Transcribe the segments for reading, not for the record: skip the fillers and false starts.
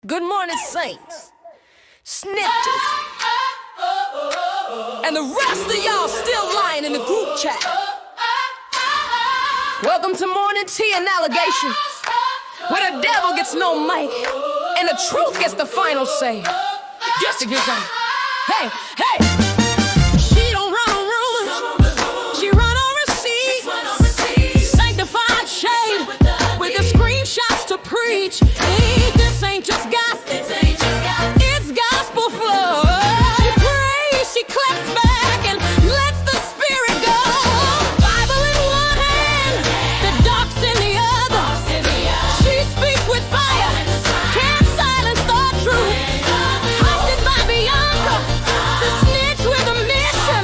Good morning, saints, snitches, and the rest of y'all still lying in the group chat. Welcome to Morning Tea and Allegations, where the devil gets no mic and the truth gets the final say. Just to get some. Hey, hey! She don't run on rumors, she run on receipts. Sanctified shade with the screenshots to preach. This ain't just gospel, it's gospel flow. She prays, she claps back and lets the spirit go. Bible in one hand, the dark's in the other. She speaks with fire, can't silence the truth. Hosted by Bianca, the snitch with a mission,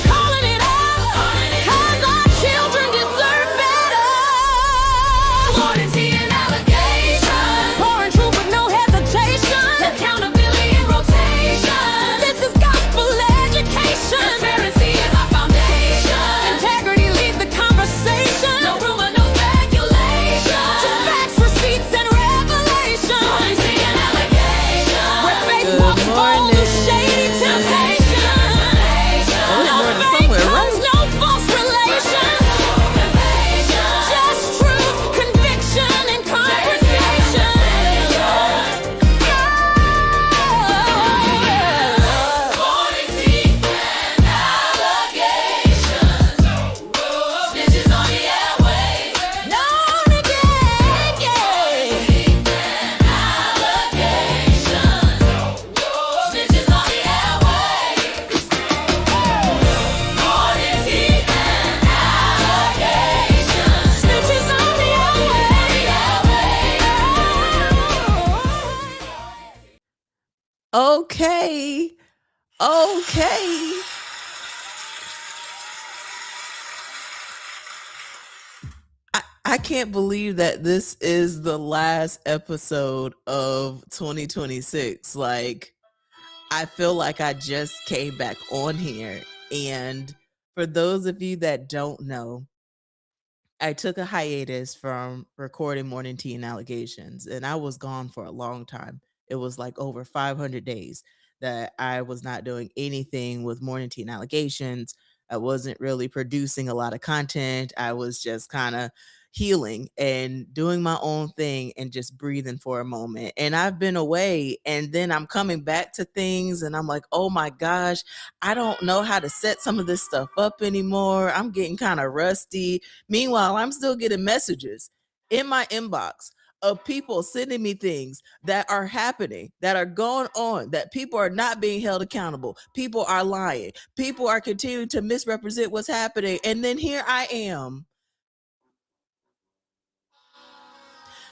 calling it out, 'cause our children deserve better. Morning tea and allegations, pouring truth with no hesitation. Accountability in rotation. This is gospel education. Transparency is our foundation. Integrity leads the conversation. No rumor, no speculation. Just facts, receipts, and revelation. Morning tea and allegations, where faith walks bold through shady temptation. No fake news, no false relations. Just truth, conviction, and conversation. Morning tea and allegations. Snitches on the airwaves. Known again, yeah. Allegations. Snitches on the airwaves. Morning tea and allegations. Snitches on the airwaves. Okay. I can't believe that this is the last episode of 2026. Like, I feel like I just came back on here. And for those of you that don't know, I took a hiatus from recording Morning Tea and Allegations, and I was gone for a long time. It was like over 500 days that I was not doing anything with Morning Tea and Allegations. I wasn't really producing a lot of content. I was just kind of healing and doing my own thing and just breathing for a moment. And I've been away, and then I'm coming back to things, and I'm like, oh my gosh, I don't know how to set some of this stuff up anymore. I'm getting kind of rusty. Meanwhile, I'm still getting messages in my inbox of people sending me things that are happening, that are going on, that people are not being held accountable. People are lying. People are continuing to misrepresent what's happening. And then here I am,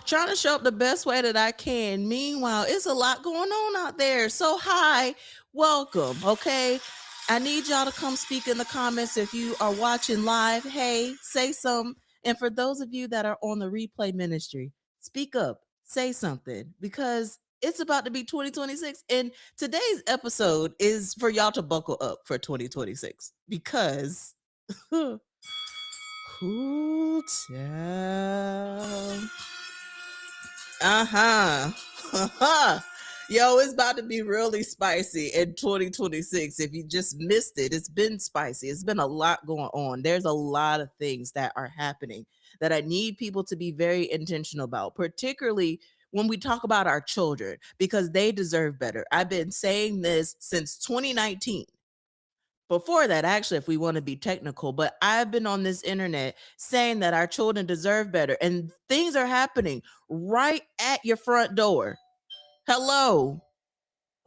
trying to show up the best way that I can. Meanwhile, it's a lot going on out there. So hi, welcome, okay? I need y'all to come speak in the comments if you are watching live. Hey, say something. And for those of you that are on the replay ministry, speak up, say something, because it's about to be 2026. And today's episode is for y'all to buckle up for 2026 because ooh, child. Yo, it's about to be really spicy in 2026. If you just missed it, it's been spicy. It's been a lot going on. There's a lot of things that are happening that I need people to be very intentional about, particularly when we talk about our children, because they deserve better. I've been saying this since 2019. Before that, actually, if we want to be technical, but I've been on this internet saying that our children deserve better, and things are happening right at your front door. Hello.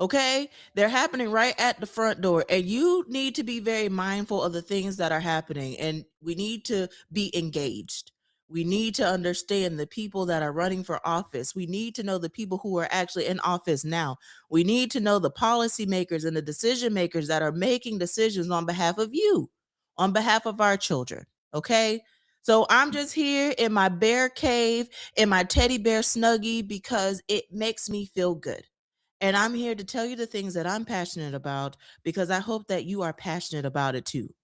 Okay, they're happening right at the front door, and you need to be very mindful of the things that are happening, and we need to be engaged. We need to understand the people that are running for office. We need to know the people who are actually in office now. We need to know the policymakers and the decision makers that are making decisions on behalf of you, on behalf of our children. Okay, so I'm just here in my bear cave, in my teddy bear snuggie, because it makes me feel good. And I'm here to tell you the things that I'm passionate about, because I hope that you are passionate about it too.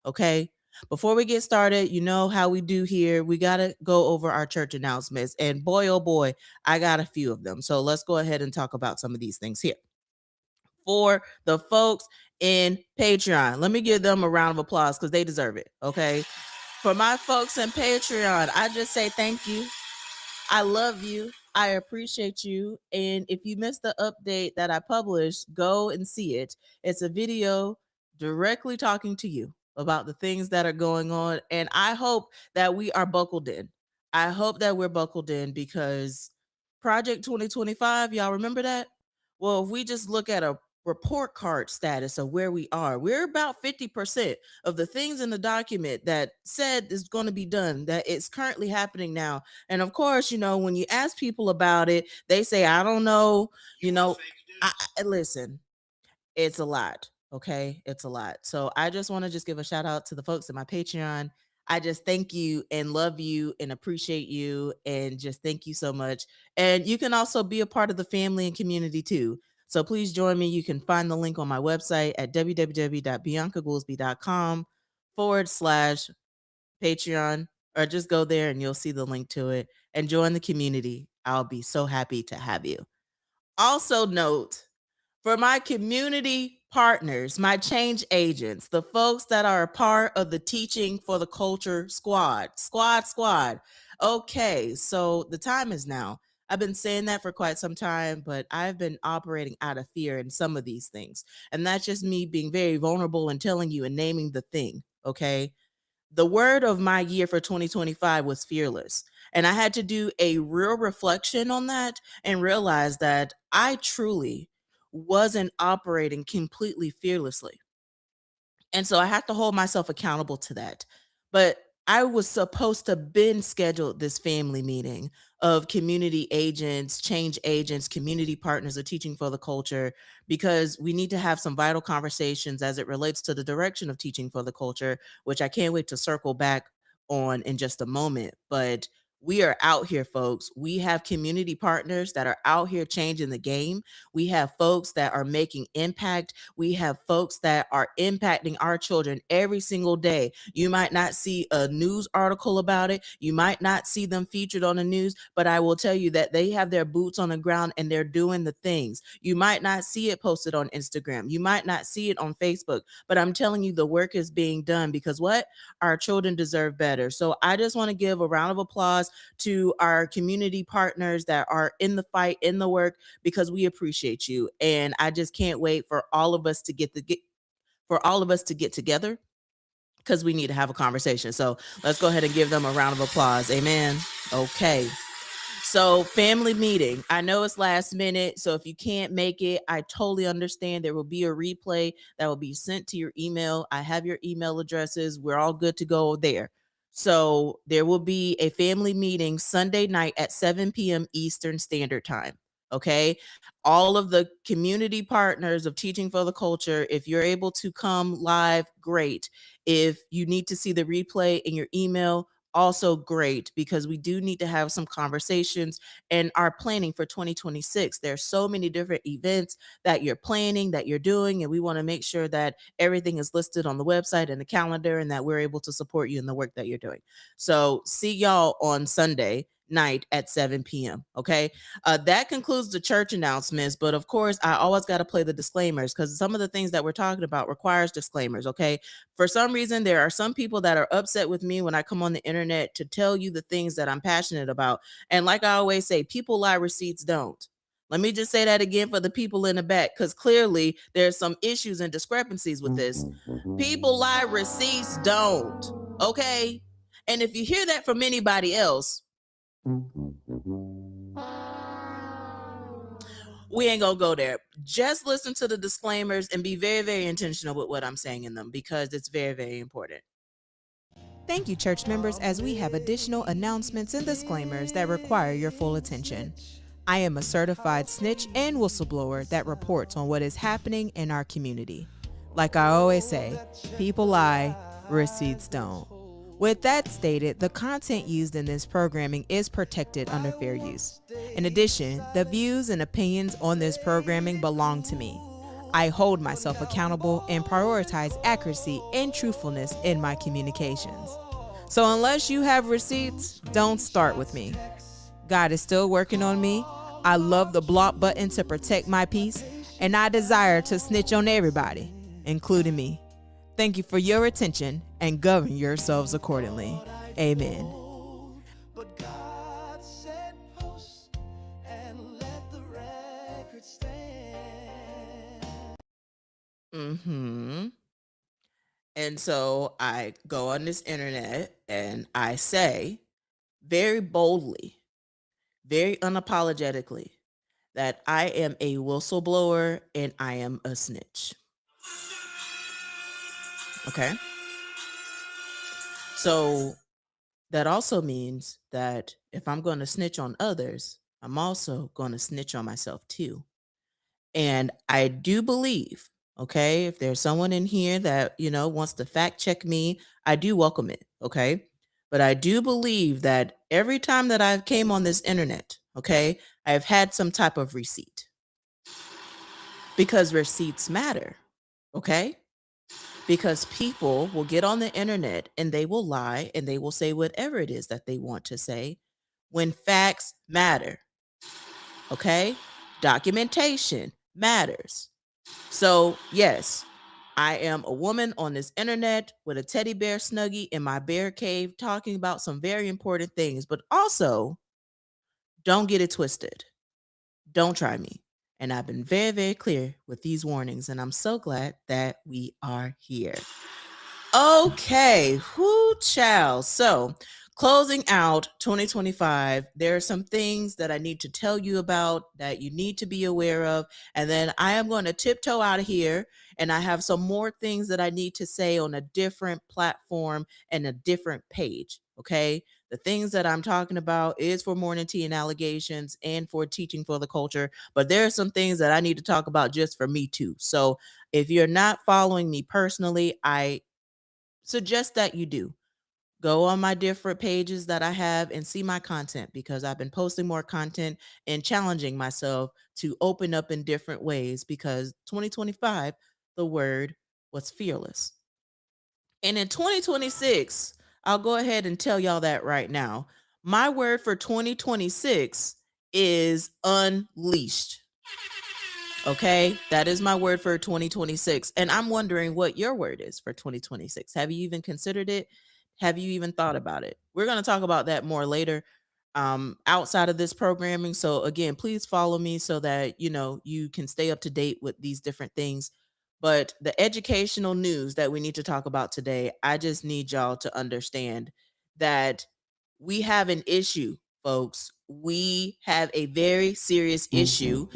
Okay. Before we get started, you know how we do here. We got to go over our church announcements. And boy, oh boy, I got a few of them. So let's go ahead and talk about some of these things here. For the folks in Patreon, let me give them a round of applause because they deserve it. Okay. For my folks in Patreon, I just say thank you. I love you. I appreciate you. And if you missed the update that I published, go and see it. It's a video directly talking to you about the things that are going on. And I hope that we are buckled in. I hope that we're buckled in because Project 2025, y'all remember that? Well, if we just look at a report card status of where we are, we're about 50% of the things in the document that said is going to be done, that it's currently happening now. And of course, you know, when you ask people about it, they say, I don't know, you know, listen, it's a lot. Okay. It's a lot. So I just want to just give a shout out to the folks in my Patreon. I just thank you and love you and appreciate you and just thank you so much. And you can also be a part of the family and community too. So please join me. You can find the link on my website at www.biancagoolsby.com/Patreon, or just go there and you'll see the link to it and join the community. I'll be so happy to have you. Also note, for my community partners, my change agents, the folks that are a part of the Teaching for the Culture squad. Okay, so the time is now. I've been saying that for quite some time, but I've been operating out of fear in some of these things. And that's just me being very vulnerable and telling you and naming the thing, okay? The word of my year for 2025 was fearless. And I had to do a real reflection on that and realize that I truly wasn't operating completely fearlessly. And so I have to hold myself accountable to that. But I was supposed to been scheduled this family meeting of community agents, change agents, community partners of Teaching for the Culture, because we need to have some vital conversations as it relates to the direction of Teaching for the Culture, which I can't wait to circle back on in just a moment. But we are out here, folks. We have community partners that are out here changing the game. We have folks that are making impact. We have folks that are impacting our children every single day. You might not see a news article about it. You might not see them featured on the news, but I will tell you that they have their boots on the ground and they're doing the things. You might not see it posted on Instagram. You might not see it on Facebook, but I'm telling you the work is being done because what? Our children deserve better. So I just want to give a round of applause to our community partners that are in the fight, in the work, because we appreciate you. And I just can't wait for all of us to get together because we need to have a conversation. So let's go ahead and give them a round of applause. Amen. Okay. So family meeting. I know it's last minute. So if you can't make it, I totally understand. There will be a replay that will be sent to your email. I have your email addresses. We're all good to go there. So there will be a family meeting Sunday night at 7 p.m. Eastern Standard Time. Okay. All of the community partners of Teaching for the Culture, if you're able to come live, great. If you need to see the replay in your email, also great, because we do need to have some conversations and are planning for 2026. There's so many different events that you're planning, that you're doing, and we want to make sure that everything is listed on the website and the calendar and that we're able to support you in the work that you're doing. So see y'all on Sunday night at 7 p.m. Okay. That concludes the church announcements. But of course, I always got to play the disclaimers because some of the things that we're talking about requires disclaimers. Okay. For some reason, there are some people that are upset with me when I come on the internet to tell you the things that I'm passionate about. And like I always say, people lie, receipts don't. Let me just say that again for the people in the back, because clearly there's some issues and discrepancies with this. People lie, receipts don't. Okay. And if you hear that from anybody else, we ain't gonna go there. Just listen to the disclaimers and be very, very intentional with what I'm saying in them because it's very, very important. Thank you, church members, as we have additional announcements and disclaimers that require your full attention. I am a certified snitch and whistleblower that reports on what is happening in our community. Like I always say, people lie, receipts don't. With that stated, the content used in this programming is protected under fair use. In addition, the views and opinions on this programming belong to me. I hold myself accountable and prioritize accuracy and truthfulness in my communications. So unless you have receipts, don't start with me. God is still working on me. I love the block button to protect my peace, and I desire to snitch on everybody, including me. Thank you for your attention, and govern yourselves accordingly. Amen. But God said post and let the record stand. And so I go on this internet and I say very boldly, very unapologetically, that I am a whistleblower and I am a snitch. Okay. So that also means that if I'm going to snitch on others, I'm also going to snitch on myself too. And I do believe, okay, if there's someone in here that, wants to fact check me, I do welcome it. Okay. But I do believe that every time that I came on this internet, okay, I've had some type of receipt, because receipts matter. Okay. Because people will get on the internet and they will lie and they will say whatever it is that they want to say when facts matter. Okay. Documentation matters. So yes, I am a woman on this internet with a teddy bear snuggie in my bear cave talking about some very important things, but also don't get it twisted. Don't try me. And I've been very, very clear with these warnings, and I'm so glad that we are here. Okay, whoo child. So closing out 2025, there are some things that I need to tell you about that you need to be aware of. And then I am going to tiptoe out of here, and I have some more things that I need to say on a different platform and a different page. Okay. The things that I'm talking about is for Morning Tea and Allegations and for Teaching for the Culture. But there are some things that I need to talk about just for me too. So if you're not following me personally, I suggest that you do. Go on my different pages that I have and see my content, because I've been posting more content and challenging myself to open up in different ways, because 2025, the word was fearless. And in 2026, I'll go ahead and tell y'all that right now. My word for 2026 is unleashed. Okay, that is my word for 2026. And I'm wondering what your word is for 2026. Have you even considered it? Have you even thought about it? We're going to talk about that more later outside of this programming. So again, please follow me so that, you can stay up to date with these different things. But the educational news that we need to talk about today, I just need y'all to understand that we have an issue, folks. We have a very serious issue.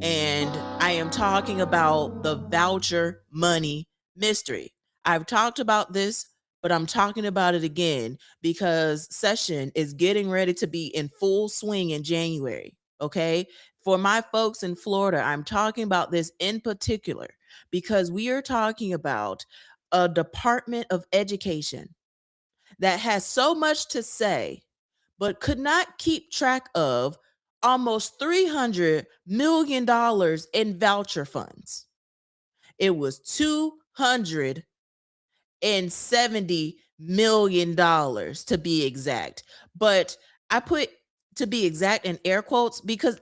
And I am talking about the voucher money mystery. I've talked about this, but I'm talking about it again because session is getting ready to be in full swing in January. Okay. For my folks in Florida, I'm talking about this in particular because we are talking about a Department of Education that has so much to say, but could not keep track of almost $300 million in voucher funds. It was $270 million to be exact. But I put to be exact in air quotes because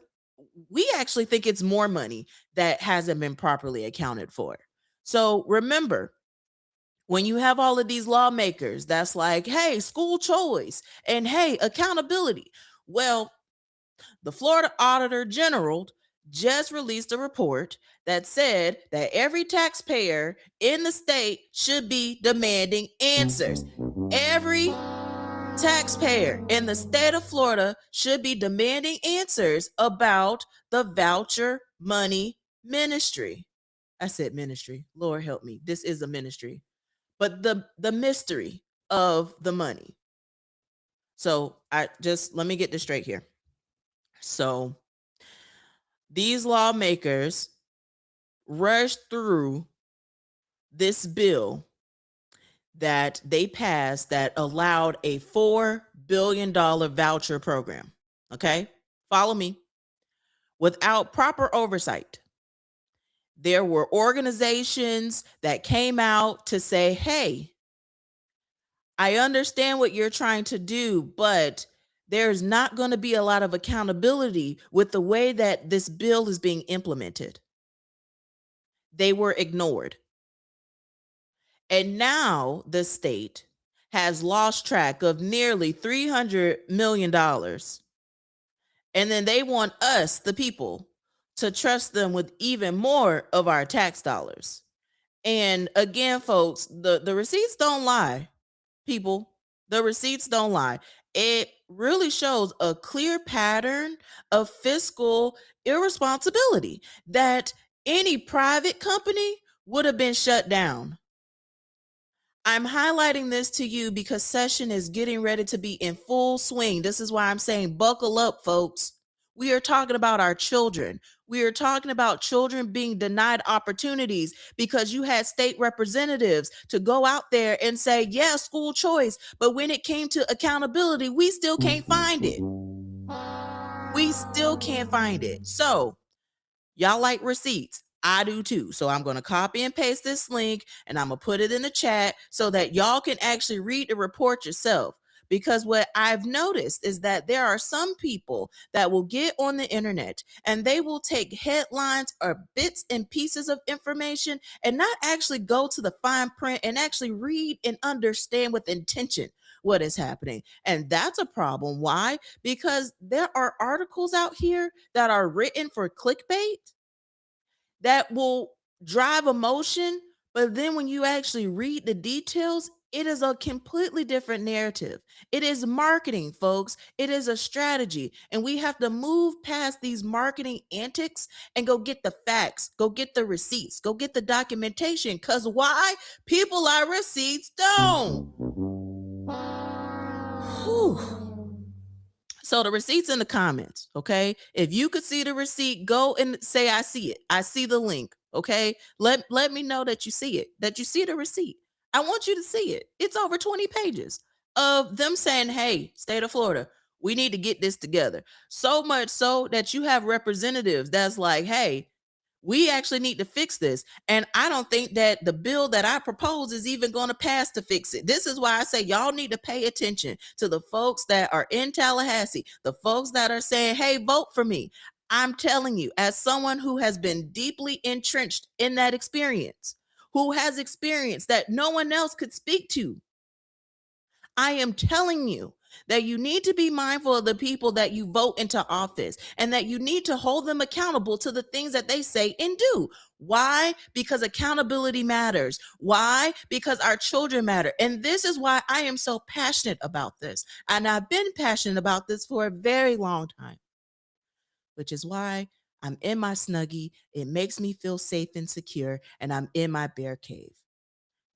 we actually think it's more money that hasn't been properly accounted for. So remember, when you have all of these lawmakers that's like, hey, school choice and hey, accountability. Well, the Florida Auditor General just released a report that said that every taxpayer in the state should be demanding answers. Every taxpayer in the state of Florida should be demanding answers about the voucher money ministry. I said ministry. Lord help me. This is a ministry. But the mystery of the money. So let me get this straight here. So these lawmakers rushed through this bill that they passed that allowed a $4 billion voucher program. Okay, follow me. Without proper oversight, There were organizations that came out to say, hey, I understand what you're trying to do, but there's not going to be a lot of accountability with the way that this bill is being implemented. They were ignored. And now the state has lost track of nearly $300 million. And then they want us, the people, to trust them with even more of our tax dollars. And again, folks, the receipts don't lie, people. The receipts don't lie. It really shows a clear pattern of fiscal irresponsibility that any private company would have been shut down. I'm highlighting this to you because session is getting ready to be in full swing. This is why I'm saying buckle up, folks. We are talking about our children. We are talking about children being denied opportunities because you had state representatives to go out there and say, yeah, school choice. But when it came to accountability, we still can't find it. We still can't find it. So y'all like receipts. I do too. So I'm going to copy and paste this link and I'm going to put it in the chat so that y'all can actually read the report yourself. Because what I've noticed is that there are some people that will get on the internet and they will take headlines or bits and pieces of information and not actually go to the fine print and actually read and understand with intention what is happening. And that's a problem. Why? Because there are articles out here that are written for clickbait that will drive emotion, but then when you actually read the details, it is a completely different narrative. It is marketing, folks. It is a strategy. And we have to move past these marketing antics and go get the facts, go get the receipts, go get the documentation. Because why? People are receipts don't. Whew. So the receipt's in the comments, okay? If you could see the receipt, go and say, I see it. I see the link, okay? Let me know that you see it, that you see the receipt. I want you to see it. It's over 20 pages of them saying, hey, state of Florida, we need to get this together. So much so that you have representatives that's like, hey, we actually need to fix this. And I don't think that the bill that I propose is even going to pass to fix it. This is why I say y'all need to pay attention to the folks that are in Tallahassee, the folks that are saying, hey, vote for me. I'm telling you, as someone who has been deeply entrenched in that experience, who has experience that no one else could speak to, I am telling you that you need to be mindful of the people that you vote into office and that you need to hold them accountable to the things that they say and do. Why? Because accountability matters. Why? Because our children matter. And this is why I am so passionate about this. And I've been passionate about this for a very long time, which is why I'm in my Snuggie. It makes me feel safe and secure. And I'm in my bear cave.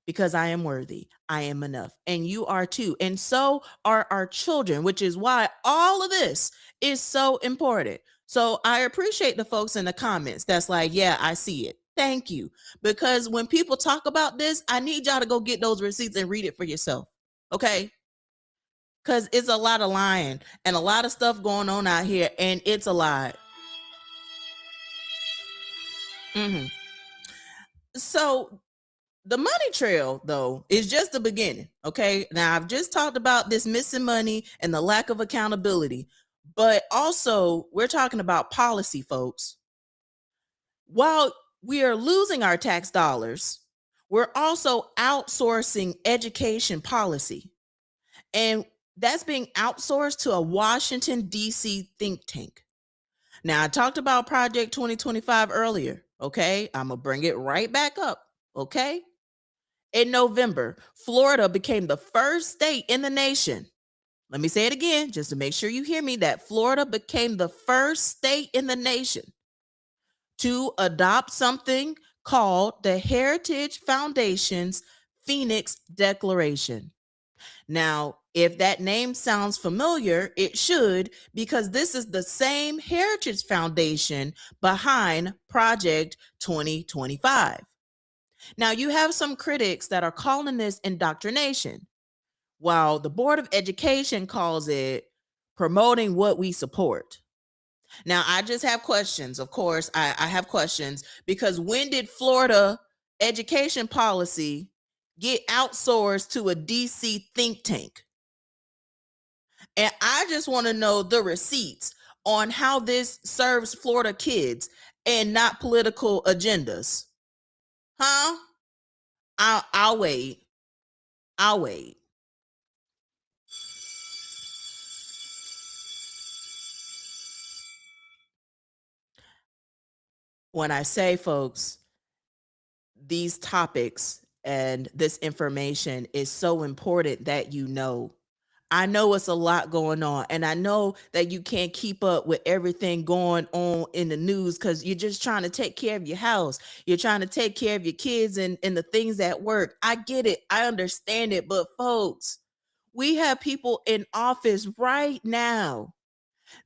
Because I am worthy. I am enough. And you are too. And so are our children, which is why all of this is so important. So I appreciate the folks in the comments that's like, yeah, I see it. Thank you. Because when people talk about this, I need y'all to go get those receipts and read it for yourself. Okay? Because it's a lot of lying and a lot of stuff going on out here, and it's a lot. So the money trail, though, is just the beginning. Okay. Now, I've just talked about this missing money and the lack of accountability, but also we're talking about policy, folks. While we are losing our tax dollars, we're also outsourcing education policy. And that's being outsourced to a Washington, D.C. think tank. Now, I talked about Project 2025 earlier. Okay. I'm going to bring it right back up. Okay. In November, Florida became the first state in the nation. Let me say it again, just to make sure you hear me, that Florida became the first state in the nation to adopt something called the Heritage Foundation's Phoenix Declaration. Now, if that name sounds familiar, it should, because this is the same Heritage Foundation behind Project 2025. Now, you have some critics that are calling this indoctrination, while the Board of Education calls it promoting what we support. Now, I just have questions. Of course, I have questions because when did Florida education policy get outsourced to a DC think tank? And I just want to know the receipts on how this serves Florida kids and not political agendas. Huh? I'll wait. I'll wait. When I say, folks, these topics and this information is so important that you know. I know it's a lot going on, and I know that you can't keep up with everything going on in the news because you're just trying to take care of your house. You're trying to take care of your kids and the things at work. I get it. I understand it. But, folks, we have people in office right now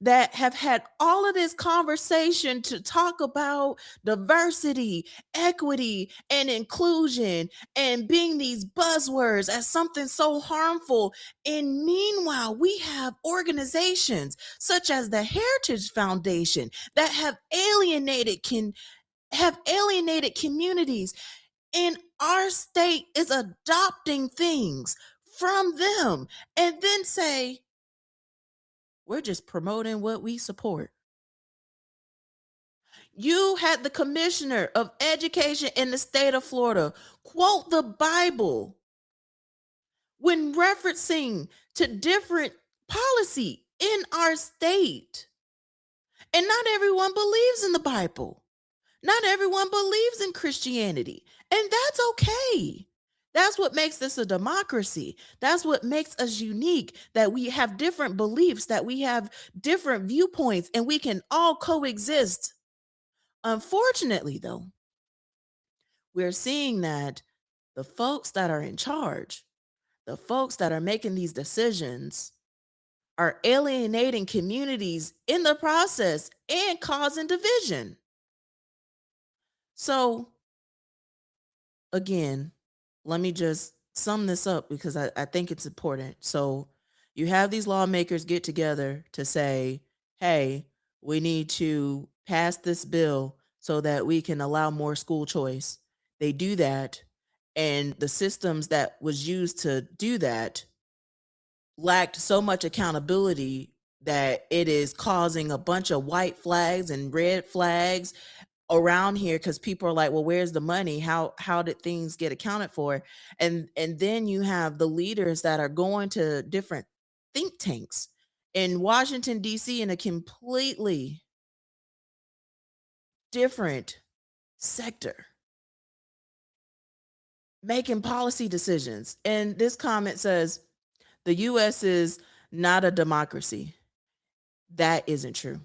that have had all of this conversation to talk about diversity, equity, and inclusion, and being these buzzwords as something so harmful. And meanwhile, we have organizations such as the Heritage Foundation that have alienated communities, and our state is adopting things from them and then say, we're just promoting what we support. You had the commissioner of education in the state of Florida quote the Bible when referencing to different policy in our state. And not everyone believes in the Bible. Not everyone believes in Christianity. And that's okay. That's what makes this a democracy. That's what makes us unique, that we have different beliefs, that we have different viewpoints, and we can all coexist. Unfortunately, though, we're seeing that the folks that are in charge, the folks that are making these decisions, are alienating communities in the process and causing division. So, again, let me just sum this up because I think it's important. So you have these lawmakers get together to say, hey, we need to pass this bill so that we can allow more school choice. They do that, and the systems that was used to do that lacked so much accountability that it is causing a bunch of white flags and red flags around here because people are like, well, where's the money? How did things get accounted for? And then you have the leaders that are going to different think tanks in Washington DC in a completely different sector making policy decisions. And this comment says the US is not a democracy. That isn't true.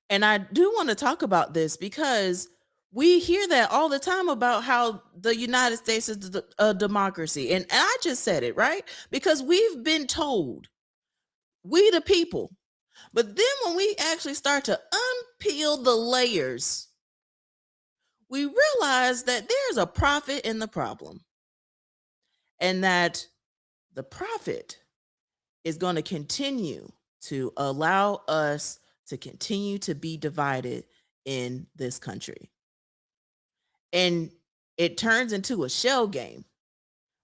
And I do want to talk about this because we hear that all the time about how the United States is a democracy. And I just said it, right? Because we've been told, we the people. But then when we actually start to unpeel the layers, we realize that there's a prophet in the problem. And that the prophet is going to continue to allow us to continue to be divided in this country. And it turns into a shell game,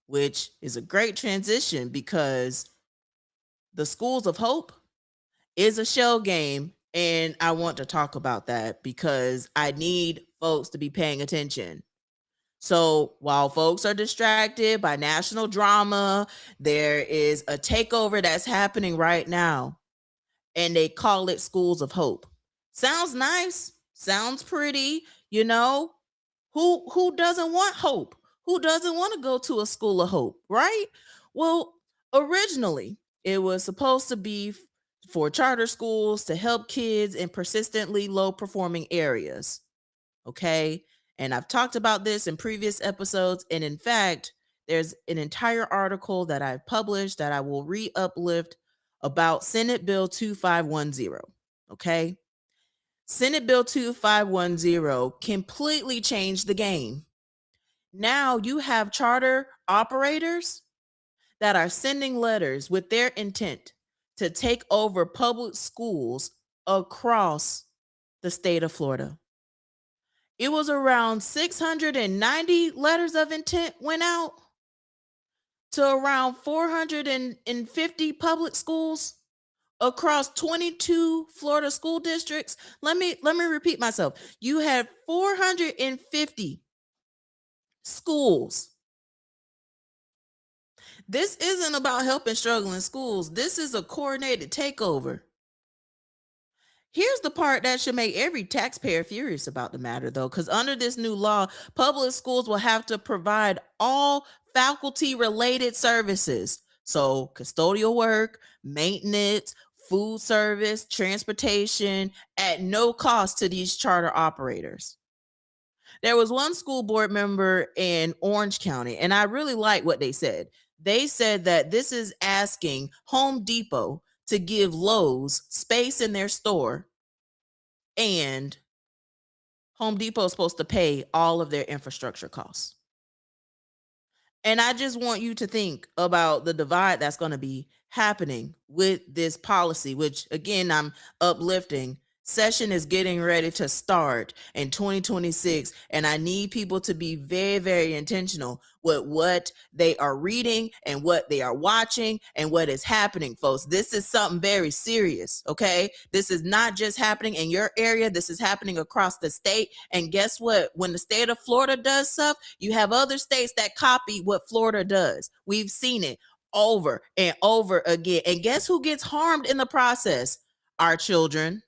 which is a great transition because the Schools of Hope is a shell game. And I want to talk about that because I need folks to be paying attention. So while folks are distracted by national drama, there is a takeover that's happening right now, and they call it Schools of Hope. Sounds nice, sounds pretty, you know. Who doesn't want hope? Who doesn't want to go to a school of hope, right? Well, originally it was supposed to be for charter schools to help kids in persistently low performing areas. Okay? And I've talked about this in previous episodes, and in fact, there's an entire article that I've published that I will re-uplift about Senate Bill 2510. Okay? Senate Bill 2510 completely changed the game. Now you have charter operators that are sending letters with their intent to take over public schools across the state of Florida. It was around 690 letters of intent went out to around 450 public schools across 22 Florida school districts. Let me repeat myself. You had 450 schools. This isn't about helping struggling schools. This is a coordinated takeover. Here's the part that should make every taxpayer furious about the matter, though, because under this new law, public schools will have to provide all faculty related services. So, custodial work, maintenance, food service, transportation at no cost to these charter operators. There was one school board member in Orange County, and I really like what they said. They said that this is asking Home Depot to give Lowe's space in their store, and Home Depot is supposed to pay all of their infrastructure costs. And I just want you to think about the divide that's going to be happening with this policy, which again, I'm uplifting. Session is getting ready to start in 2026, and I need people to be very, very intentional with what they are reading and what they are watching and what is happening, folks. This is something very serious, okay? This is not just happening in your area. This is happening across the state. And guess what? When the state of Florida does stuff, you have other states that copy what Florida does. We've seen it over and over again. And guess who gets harmed in the process? Our children.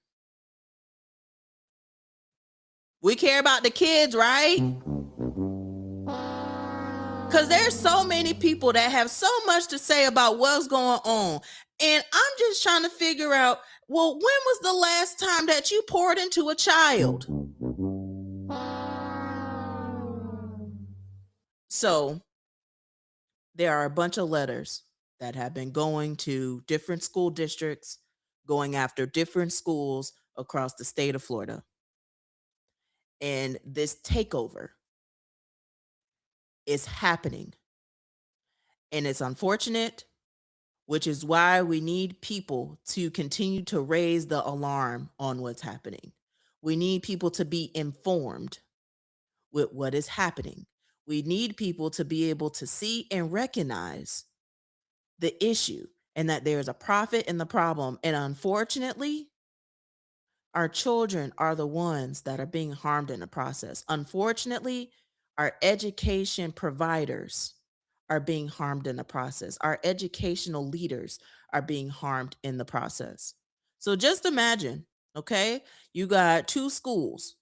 We care about the kids, right? Because there's so many people that have so much to say about what's going on. And I'm just trying to figure out, well, when was the last time that you poured into a child? So there are a bunch of letters that have been going to different school districts, going after different schools across the state of Florida. And this takeover is happening. And it's unfortunate, which is why we need people to continue to raise the alarm on what's happening. We need people to be informed with what is happening. We need people to be able to see and recognize the issue and that there's a profit in the problem. And unfortunately, our children are the ones that are being harmed in the process. Unfortunately, our education providers are being harmed in the process. Our educational leaders are being harmed in the process. So just imagine, okay, you got two schools.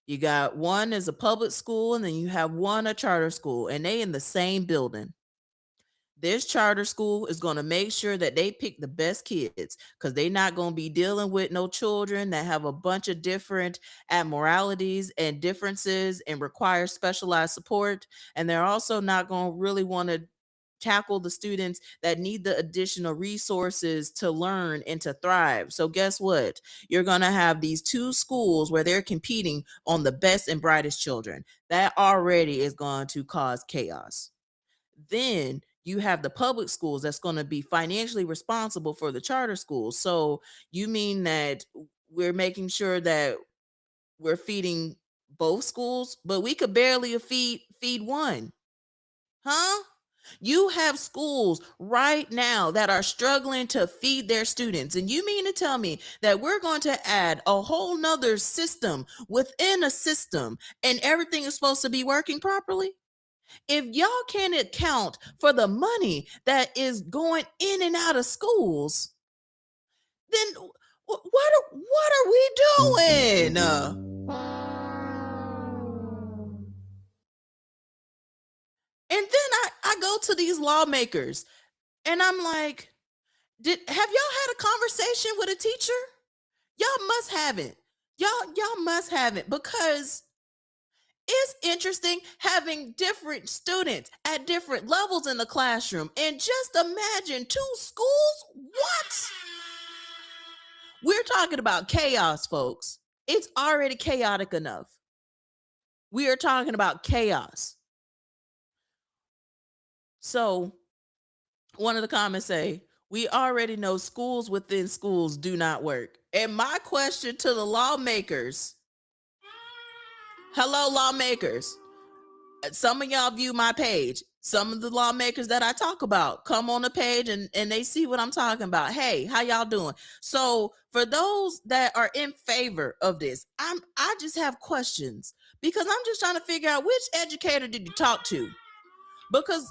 You got one is a public school, and then you have one a charter school, and they in the same building. This charter school is going to make sure that they pick the best kids, because they're not going to be dealing with no children that have a bunch of different abnormalities and differences and require specialized support. And they're also not going to really want to tackle the students that need the additional resources to learn and to thrive. So guess what? You're going to have these two schools where they're competing on the best and brightest children. That already is going to cause chaos. Then you have the public schools that's going to be financially responsible for the charter schools. So you mean that we're making sure that we're feeding both schools, but we could barely feed one, huh? You have schools right now that are struggling to feed their students. And you mean to tell me that we're going to add a whole nother system within a system and everything is supposed to be working properly? If y'all can't account for the money that is going in and out of schools, then what are we doing? And then I go to these lawmakers and I'm like, have y'all had a conversation with a teacher? Y'all must haven't. Y'all must haven't, because it's interesting having different students at different levels in the classroom. And just imagine two schools. What? We're talking about chaos, folks. It's already chaotic enough. We are talking about chaos. So one of the comments say, We already know schools within schools do not work. And my question to the lawmakers, hello, lawmakers. Some of y'all view my page. Some of the lawmakers that I talk about come on the page and they see what I'm talking about. Hey, how y'all doing? So for those that are in favor of this, I just have questions because I'm just trying to figure out which educator did you talk to? Because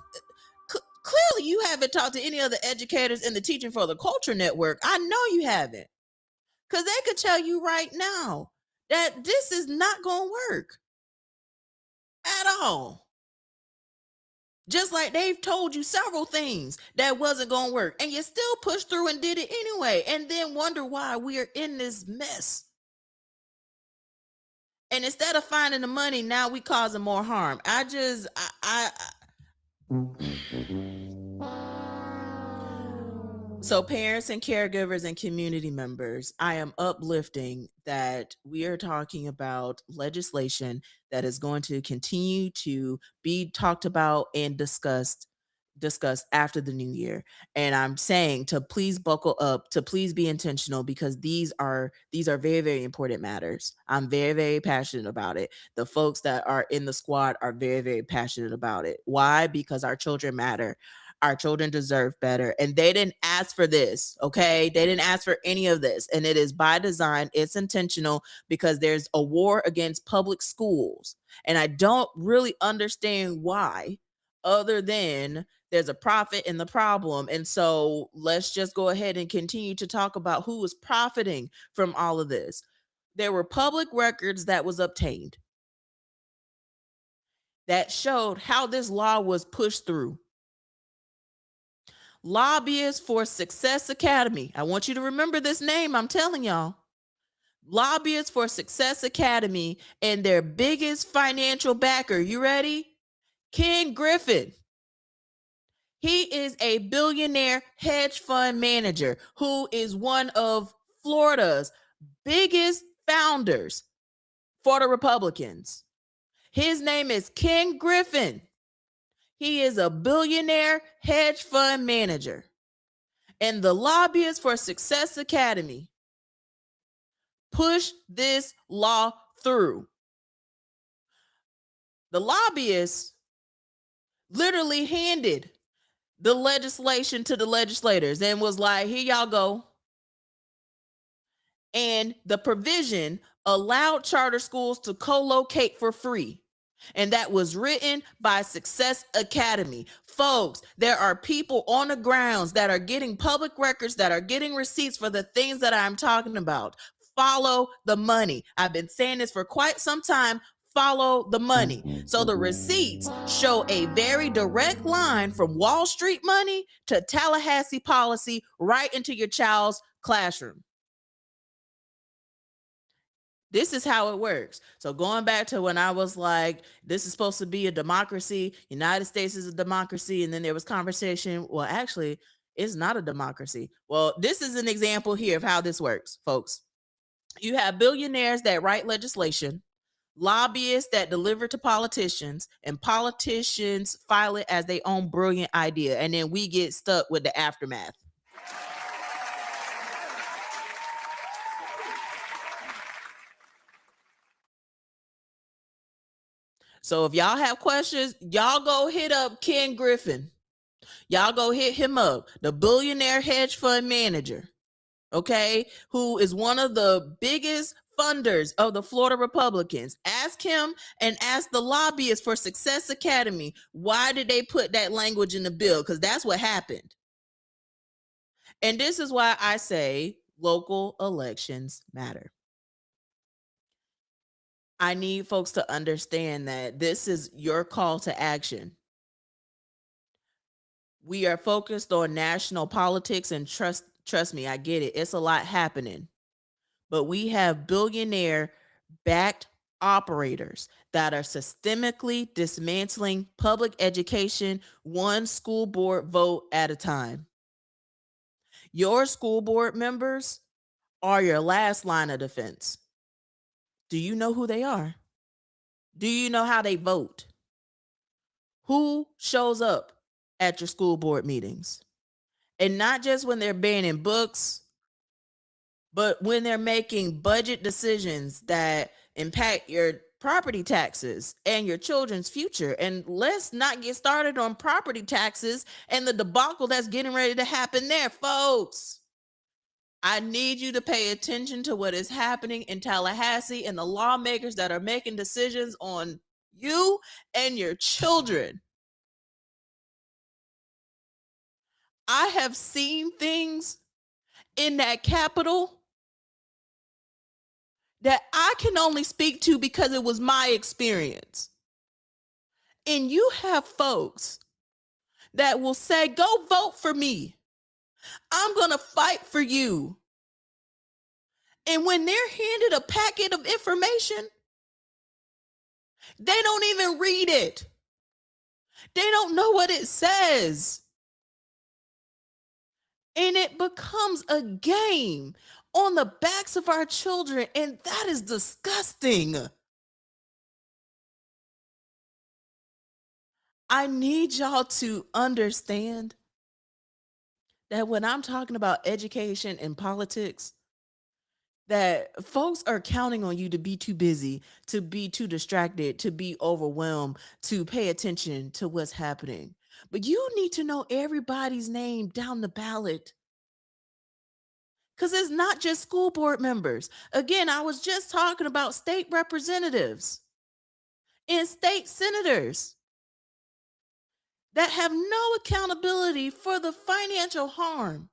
clearly you haven't talked to any of the educators in the Teaching for the Culture Network. I know you haven't. Because they could tell you right now that this is not going to work at all. Just like they've told you several things that wasn't going to work. And you still pushed through and did it anyway. And then wonder why we are in this mess. And instead of finding the money, now we causing more harm. So parents and caregivers and community members, I am uplifting that we are talking about legislation that is going to continue to be talked about and discussed after the new year. And I'm saying to please buckle up, to please be intentional because these are very, very important matters. I'm very, very passionate about it. The folks that are in the squad are very, very passionate about it. Why? Because our children matter. Our children deserve better. And they didn't ask for this, okay? They didn't ask for any of this. And it is by design, it's intentional because there's a war against public schools. And I don't really understand why, other than there's a profit in the problem. And so let's just go ahead and continue to talk about who is profiting from all of this. There were public records that was obtained that showed how this law was pushed through. Lobbyists for Success Academy. I want you to remember this name. I'm telling y'all. Lobbyists for Success Academy and their biggest financial backer. You ready? Ken Griffin. He is a billionaire hedge fund manager who is one of Florida's biggest founders for the Republicans. His name is Ken Griffin. He is a billionaire hedge fund manager. And the Lobbyists for Success Academy push this law through. The lobbyists literally handed the legislation to the legislators and was like, here y'all go. And the provision allowed charter schools to co-locate for free. And that was written by Success Academy. Folks, there are people on the grounds that are getting public records, that are getting receipts for the things that I'm talking about. Follow the money. I've been saying this for quite some time. Follow the money. So the receipts show a very direct line from Wall Street money to Tallahassee policy right into your child's classroom. This is how it works. So going back to when I was like, this is supposed to be a democracy. United States is a democracy. And then there was conversation. Well, actually, it's not a democracy. Well, this is an example here of how this works, folks. You have billionaires that write legislation, lobbyists that deliver to politicians, and politicians file it as their own brilliant idea. And then we get stuck with the aftermath. So if y'all have questions, y'all go hit up Ken Griffin. Y'all go hit him up, the billionaire hedge fund manager, okay, who is one of the biggest funders of the Florida Republicans. Ask him and ask the lobbyists for Success Academy, why did they put that language in the bill? Because that's what happened. And this is why I say local elections matter. I need folks to understand that this is your call to action. We are focused on national politics, and trust me, I get it. It's a lot happening. But we have billionaire backed operators that are systemically dismantling public education one school board vote at a time. Your school board members are your last line of defense. Do you know who they are? Do you know how they vote? Who shows up at your school board meetings? And not just when they're banning books, but when they're making budget decisions that impact your property taxes and your children's future. And let's not get started on property taxes and the debacle that's getting ready to happen there, folks. I need you to pay attention to what is happening in Tallahassee and the lawmakers that are making decisions on you and your children. I have seen things in that Capitol that I can only speak to because it was my experience. And you have folks that will say, go vote for me. I'm going to fight for you. And when they're handed a packet of information, they don't even read it. They don't know what it says. And it becomes a game on the backs of our children. And that is disgusting. I need y'all to understand that when I'm talking about education and politics, that folks are counting on you to be too busy, to be too distracted, to be overwhelmed, to pay attention to what's happening. But you need to know everybody's name down the ballot. Because it's not just school board members. Again, I was just talking about state representatives and state senators that have no accountability for the financial harm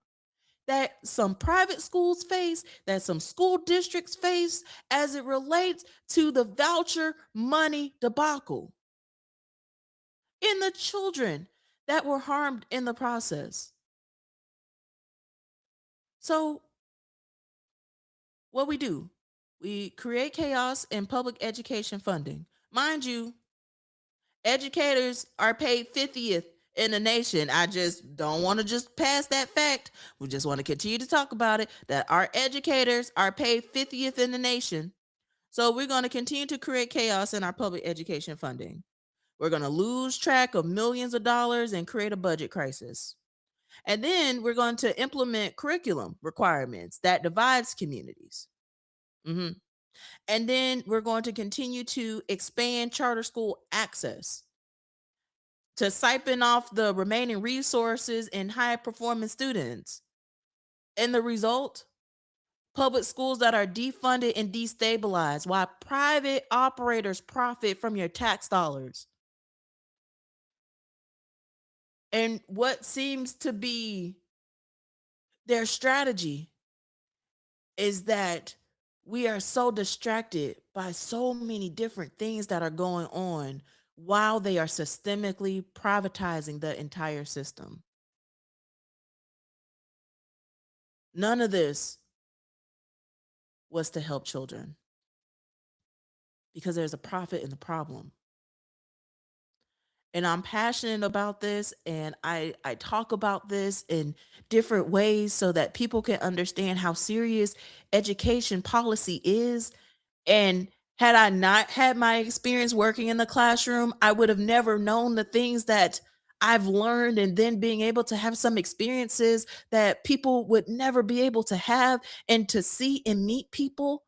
that some private schools face, that some school districts face as it relates to the voucher money debacle, and the children that were harmed in the process. So what we do, we create chaos in public education funding. Mind you, educators are paid 50th in the nation. I just don't want to just pass that fact. We just want to continue to talk about it, that our educators are paid 50th in the nation. So we're going to continue to create chaos in our public education funding. We're going to lose track of millions of dollars and create a budget crisis. And then we're going to implement curriculum requirements that divides communities. And then we're going to continue to expand charter school access to siphon off the remaining resources and high performing students. And the result, public schools that are defunded and destabilized while private operators profit from your tax dollars. And what seems to be their strategy is that we are so distracted by so many different things that are going on while they are systemically privatizing the entire system. None of this was to help children because there's a profit in the problem. And I'm passionate about this, and I talk about this in different ways so that people can understand how serious education policy is. And had I not had my experience working in the classroom, I would have never known the things that I've learned, and then being able to have some experiences that people would never be able to have, and to see and meet people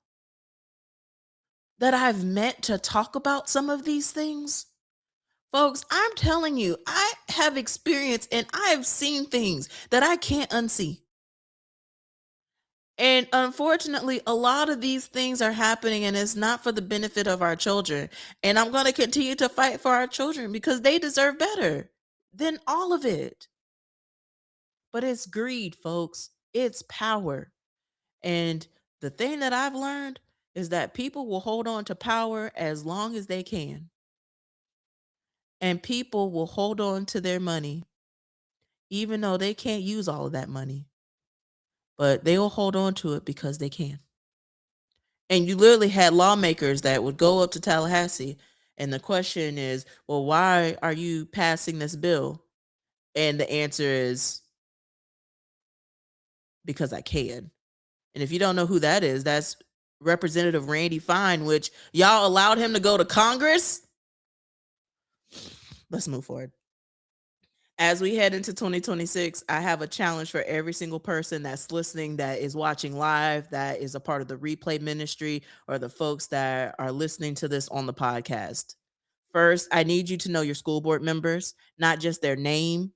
that I've met to talk about some of these things. Folks, I'm telling you, I have experience and I've seen things that I can't unsee. And unfortunately, a lot of these things are happening, and it's not for the benefit of our children. And I'm going to continue to fight for our children because they deserve better than all of it. But it's greed, folks. It's power. And the thing that I've learned is that people will hold on to power as long as they can. And people will hold on to their money, even though they can't use all of that money. But they will hold on to it because they can. And you literally had lawmakers that would go up to Tallahassee, and the question is, well, why are you passing this bill? And the answer is, because I can. And if you don't know who that is, that's Representative Randy Fine, which y'all allowed him to go to Congress. Let's move forward. As we head into 2026, I have a challenge for every single person that's listening, that is watching live, that is a part of the replay ministry, or the folks that are listening to this on the podcast. First, I need you to know your school board members, not just their name,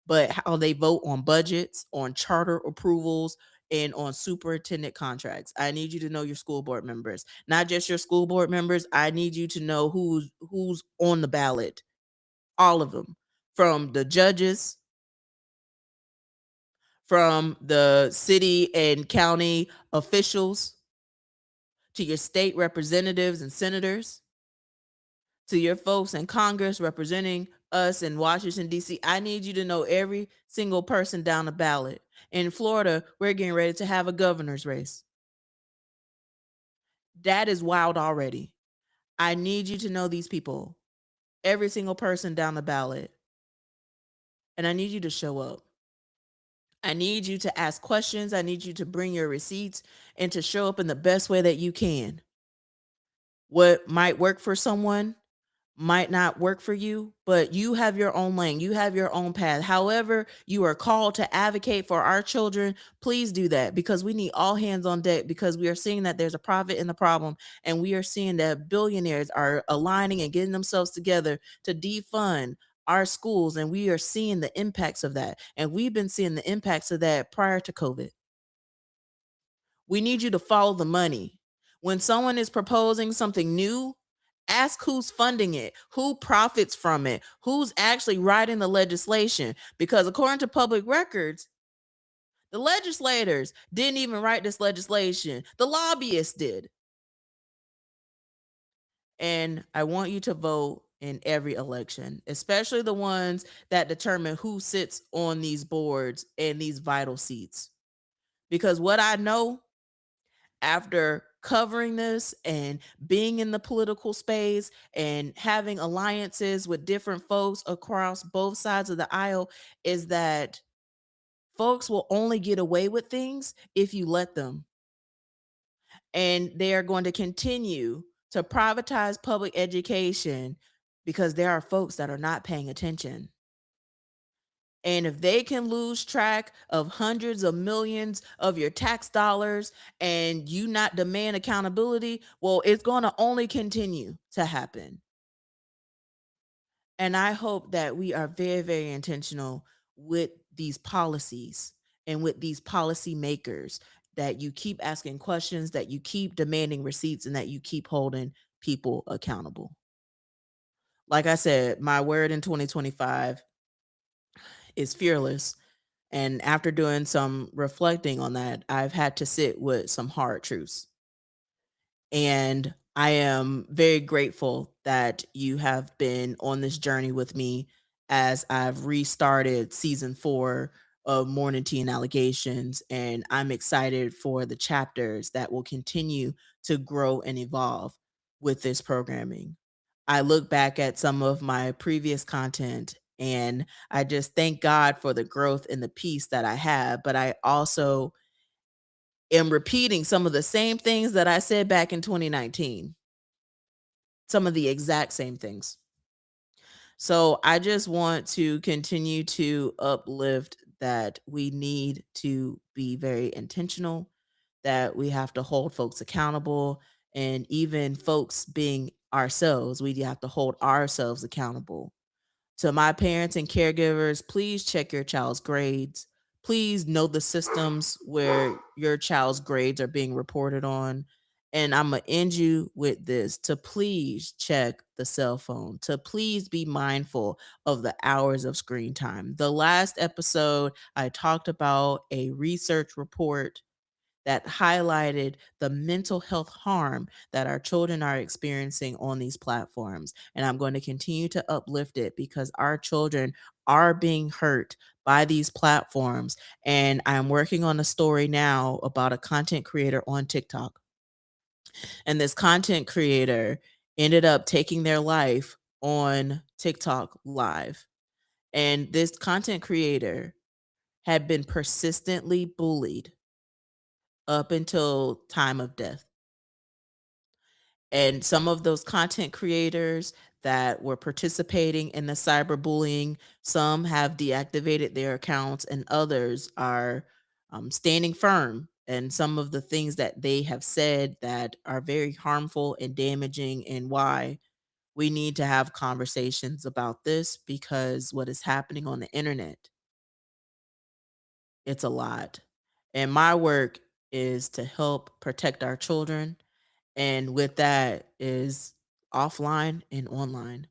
but how they vote on budgets, on charter approvals, and on superintendent contracts. I need you to know your school board members, not just your school board members. I need you to know who's on the ballot, all of them, from the judges, from the city and county officials, to your state representatives and senators, to your folks in Congress representing us in Washington, D.C. I need you to know every single person down the ballot. In Florida, we're getting ready to have a governor's race. That is wild already. I need you to know these people, every single person down the ballot. And I need you to show up. I need you to ask questions. I need you to bring your receipts and to show up in the best way that you can. What might work for someone might not work for you, but you have your own lane. You have your own path. However, you are called to advocate for our children. Please do that, because we need all hands on deck, because we are seeing that there's a profit in the problem, and we are seeing that billionaires are aligning and getting themselves together to defund our schools, and we are seeing the impacts of that. And we've been seeing the impacts of that prior to COVID. We need you to follow the money. When someone is proposing something new, ask who's funding it, who profits from it, who's actually writing the legislation. Because according to public records, the legislators didn't even write this legislation. The lobbyists did. And I want you to vote in every election, especially the ones that determine who sits on these boards and these vital seats. Because what I know, after covering this and being in the political space and having alliances with different folks across both sides of the aisle, is that folks will only get away with things if you let them. And they are going to continue to privatize public education because there are folks that are not paying attention. And if they can lose track of hundreds of millions of your tax dollars and you not demand accountability, well, it's going to only continue to happen. And I hope that we are very, very intentional with these policies and with these policy makers, that you keep asking questions, that you keep demanding receipts, and that you keep holding people accountable. Like I said, my word in 2025 is fearless. And after doing some reflecting on that, I've had to sit with some hard truths. And I am very grateful that you have been on this journey with me as I've restarted season 4 of Morning Tea and Allegations. And I'm excited for the chapters that will continue to grow and evolve with this programming. I look back at some of my previous content and I just thank God for the growth and the peace that I have. But I also am repeating some of the same things that I said back in 2019, some of the exact same things. So I just want to continue to uplift that we need to be very intentional, that we have to hold folks accountable, and even folks being ourselves, we have to hold ourselves accountable. To my parents and caregivers, please check your child's grades. Please know the systems where your child's grades are being reported on. And I'm going to end you with this, to please check the cell phone, to please be mindful of the hours of screen time. The last episode, I talked about a research report that highlighted the mental health harm that our children are experiencing on these platforms. And I'm going to continue to uplift it because our children are being hurt by these platforms. And I'm working on a story now about a content creator on TikTok. And this content creator ended up taking their life on TikTok live. And this content creator had been persistently bullied up until time of death. And some of those content creators that were participating in the cyberbullying. Some have deactivated their accounts, and others are standing firm. And some of the things that they have said that are very harmful and damaging, and why we need to have conversations about this, because what is happening on the internet, it's a lot. And my work is to help protect our children. And with that is offline and online.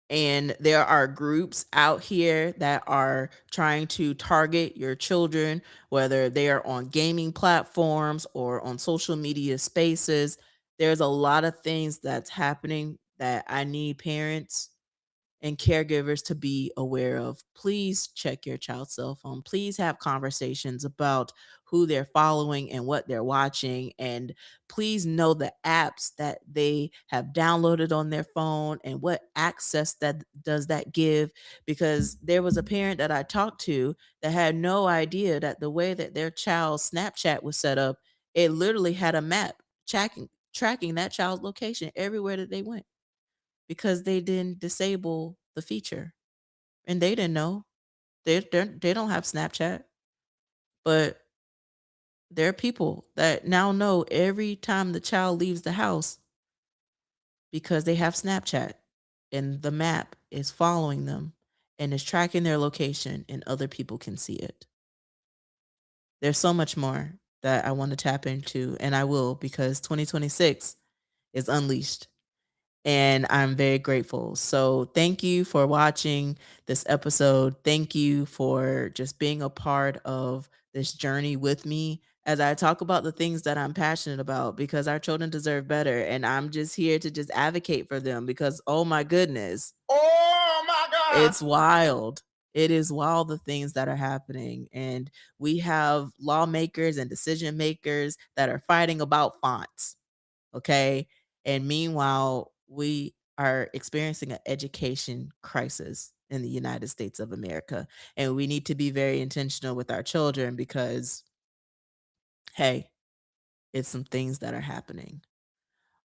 And there are groups out here that are trying to target your children, whether they are on gaming platforms or on social media spaces. There's a lot of things that's happening that I need parents and caregivers to be aware of. Please check your child's cell phone. Please have conversations about who they're following and what they're watching. And please know the apps that they have downloaded on their phone and what access that does that give. Because there was a parent that I talked to that had no idea that the way that their child's Snapchat was set up, it literally had a map tracking that child's location everywhere that they went, because they didn't disable the feature, and they didn't know. They don't have Snapchat, but there are people that now know every time the child leaves the house, because they have Snapchat, and the map is following them and is tracking their location, and other people can see it. There's so much more that I want to tap into, and I will, because 2026 is unleashed. And I'm very grateful. So thank you for watching this episode. Thank you for just being a part of this journey with me as I talk about the things that I'm passionate about, because our children deserve better. And I'm just here to just advocate for them, because, oh my goodness, Oh my God. it's wild. It is wild, the things that are happening. And we have lawmakers and decision makers that are fighting about fonts. Okay. And meanwhile, we are experiencing an education crisis in the United States of America. And we need to be very intentional with our children, because, hey, it's some things that are happening.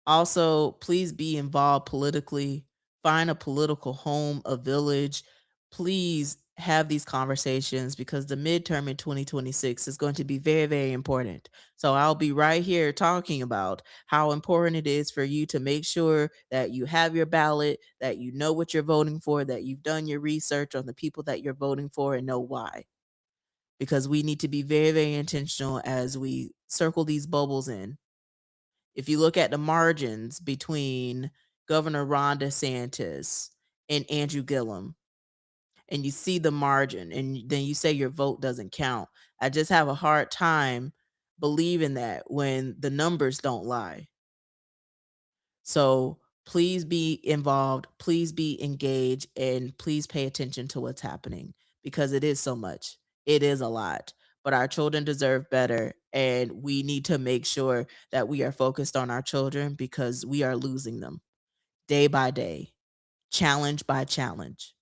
Also, please be involved politically. Find a political home, a village. Please have these conversations, because the midterm in 2026 is going to be very, very important. So I'll be right here talking about how important it is for you to make sure that you have your ballot, that you know what you're voting for, that you've done your research on the people that you're voting for and know why. Because we need to be very, very intentional as we circle these bubbles in. If you look at the margins between Governor Ron DeSantis and Andrew Gillum, and you see the margin, and then you say your vote doesn't count, I just have a hard time believing that when the numbers don't lie. So please be involved, please be engaged, and please pay attention to what's happening, because it is so much. It is a lot. But our children deserve better. And we need to make sure that we are focused on our children, because we are losing them day by day, challenge by challenge.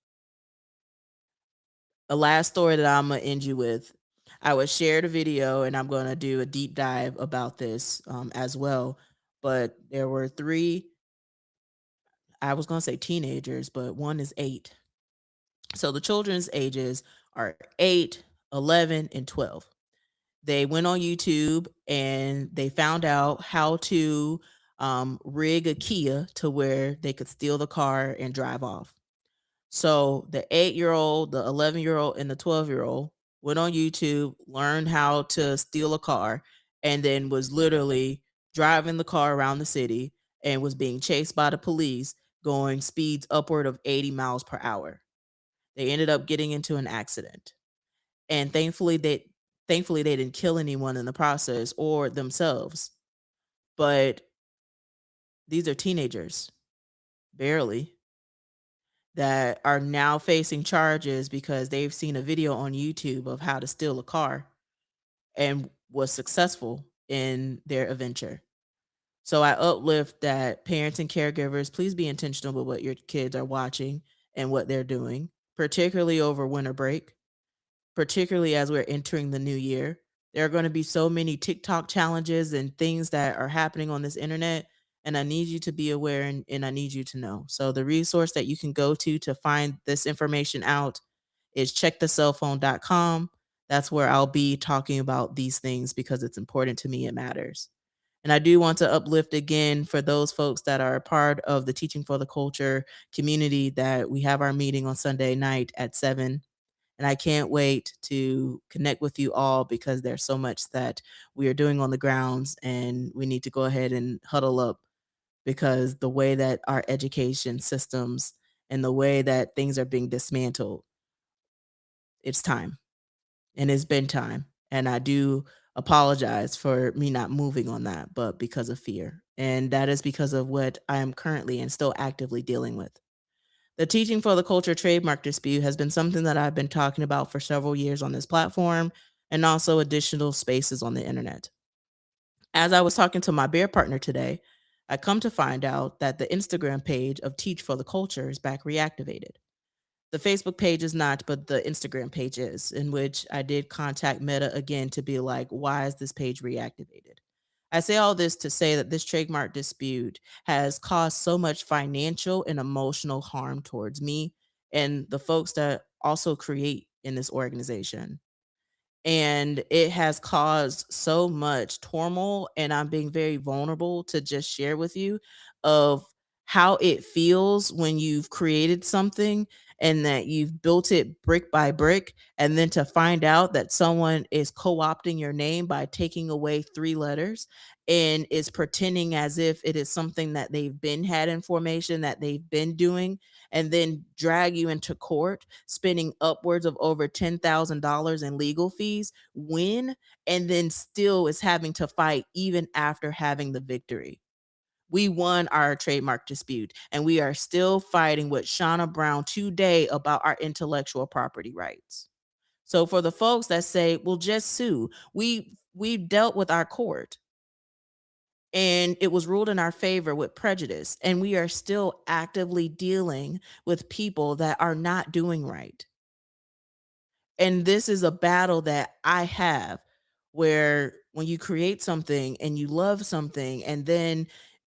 The last story that I'm going to end you with, I was shared a video, and I'm going to do a deep dive about this as well. But there were three, I was going to say teenagers, but one is 8. So the children's ages are 8, 11, and 12. They went on YouTube and they found out how to rig a Kia to where they could steal the car and drive off. So the 8-year-old, the 11-year-old, and the 12-year-old went on YouTube, learned how to steal a car, and then was literally driving the car around the city and was being chased by the police, going speeds upward of 80 miles per hour. They ended up getting into an accident. And thankfully they didn't kill anyone in the process or themselves. But these are teenagers, barely, that are now facing charges because they've seen a video on YouTube of how to steal a car and was successful in their adventure. So I uplift that parents and caregivers, please be intentional with what your kids are watching and what they're doing, particularly over winter break, particularly as we're entering the new year. There are going to be so many TikTok challenges and things that are happening on this internet And I need you to be aware, and I need you to know. So the resource that you can go to find this information out is checkthecellphone.com. That's where I'll be talking about these things because it's important to me. It matters. And I do want to uplift again for those folks that are a part of the Teaching for the Culture community that we have our meeting on Sunday night at 7. And I can't wait to connect with you all because there's so much that we are doing on the grounds, and we need to go ahead and huddle up because the way that our education systems and the way that things are being dismantled, it's time. And it's been time. And I do apologize for me not moving on that, but because of fear. And that is because of what I am currently and still actively dealing with. The Teaching for the Culture trademark dispute has been something that I've been talking about for several years on this platform and also additional spaces on the internet. As I was talking to my bear partner today, I come to find out that the Instagram page of Teach for the Culture is back reactivated. The Facebook page is not, but the Instagram page is, in which I did contact Meta again to be like, why is this page reactivated? I say all this to say that this trademark dispute has caused so much financial and emotional harm towards me and the folks that also create in this organization. And it has caused so much turmoil, and I'm being very vulnerable to just share with you of how it feels when you've created something and that you've built it brick by brick, and then to find out that someone is co-opting your name by taking away 3 letters and is pretending as if it is something that they've been had information that they've been doing, and then drag you into court, spending upwards of over $10,000 in legal fees, win, and then still is having to fight even after having the victory. We won our trademark dispute, and we are still fighting with Shauna Brown today about our intellectual property rights. So for the folks that say, "Well, just sue," we've dealt with our court and it was ruled in our favor with prejudice, and we are still actively dealing with people that are not doing right. And this is a battle that I have, where when you create something and you love something and then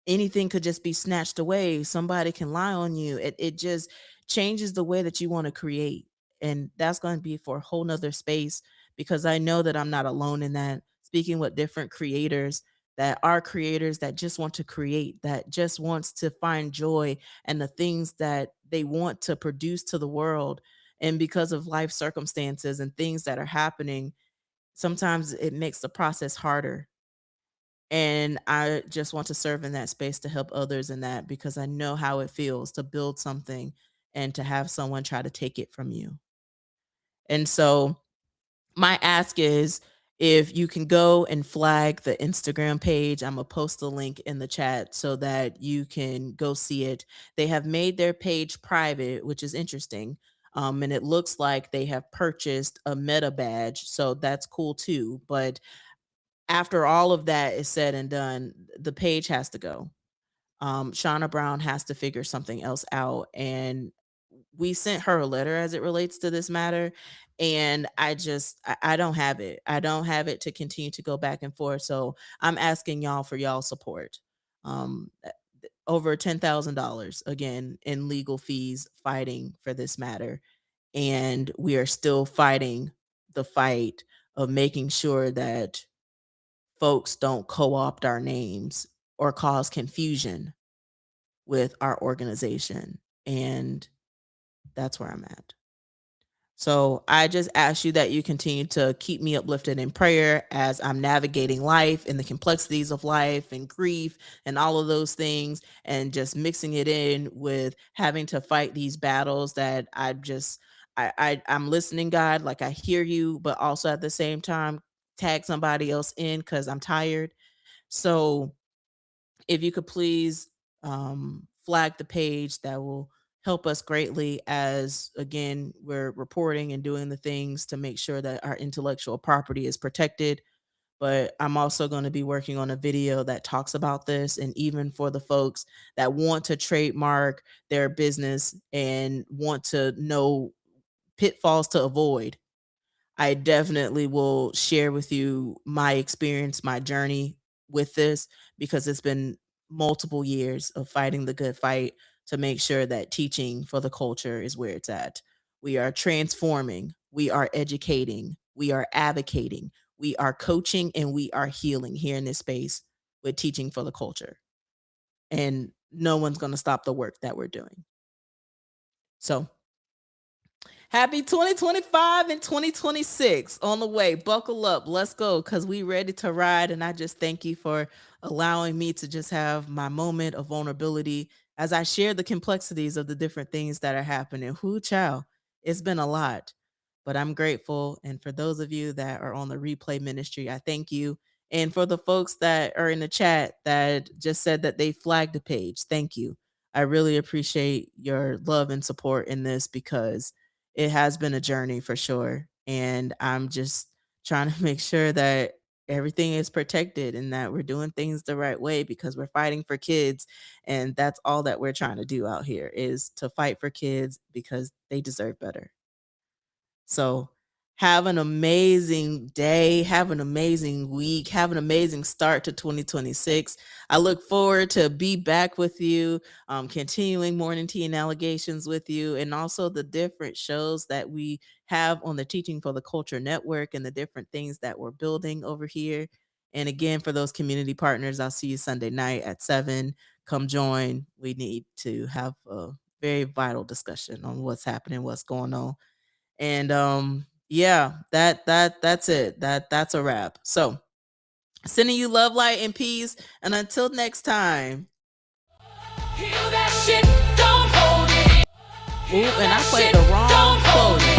anything could just be snatched away, somebody can lie on you, it just changes the way that you want to create. And that's going to be for a whole nother space, because I know that I'm not alone in that. Speaking with different creators that are creators that just want to create, that just wants to find joy and the things that they want to produce to the world, and because of life circumstances and things that are happening, sometimes it makes the process harder. And I just want to serve in that space to help others in that, because I know how it feels to build something and to have someone try to take it from you. And so my ask is, if you can go and flag the Instagram page, I'm gonna post the link in the chat so that you can go see it. They have made their page private, which is interesting. And it looks like they have purchased a meta badge, so that's cool too. But after all of that is said and done, the page has to go. Shauna Brown has to figure something else out. And we sent her a letter as it relates to this matter. And I don't have it. I don't have it to continue to go back and forth. So I'm asking y'all for y'all support. Over $10,000 again in legal fees fighting for this matter. And we are still fighting the fight of making sure that folks don't co-opt our names or cause confusion with our organization. And that's where I'm at. So I just ask you that you continue to keep me uplifted in prayer as I'm navigating life and the complexities of life and grief and all of those things, and just mixing it in with having to fight these battles that I'm listening, God, like I hear you, but also at the same time tag somebody else in because I'm tired. So if you could please flag the page, that will help us greatly, as again we're reporting and doing the things to make sure that our intellectual property is protected. But I'm also going to be working on a video that talks about this, and even for the folks that want to trademark their business and want to know pitfalls to avoid, I definitely will share with you my experience, my journey with this, because it's been multiple years of fighting the good fight to make sure that teaching for the culture is where it's at. We are transforming, we are educating, we are advocating, we are coaching, and we are healing here in this space with teaching for the culture. And no one's going to stop the work that we're doing. So happy 2025 and 2026 on the way. Buckle up. Let's go, because we ready to ride. And I just thank you for allowing me to just have my moment of vulnerability as I share the complexities of the different things that are happening. Whoo, child, it's been a lot, but I'm grateful. And for those of you that are on the replay ministry, I thank you. And for the folks that are in the chat that just said that they flagged the page, thank you. I really appreciate your love and support in this, because it has been a journey for sure. And I'm just trying to make sure that everything is protected and that we're doing things the right way, because we're fighting for kids. And that's all that we're trying to do out here, is to fight for kids because they deserve better. So have an amazing day, have an amazing week, have an amazing start to 2026. I look forward to be back with you, continuing Morning Tea and Allegations with you, and also the different shows that we have on the Teaching for the Culture Network and the different things that we're building over here. And again, for those community partners, I'll see you Sunday night at 7. Come join. We need to have a very vital discussion on what's happening, what's going on. And yeah, that's it. That's a wrap. So sending you love, light, and peace. And until next time. Heal that shit, don't hold it. Ooh, and I played the wrong quote.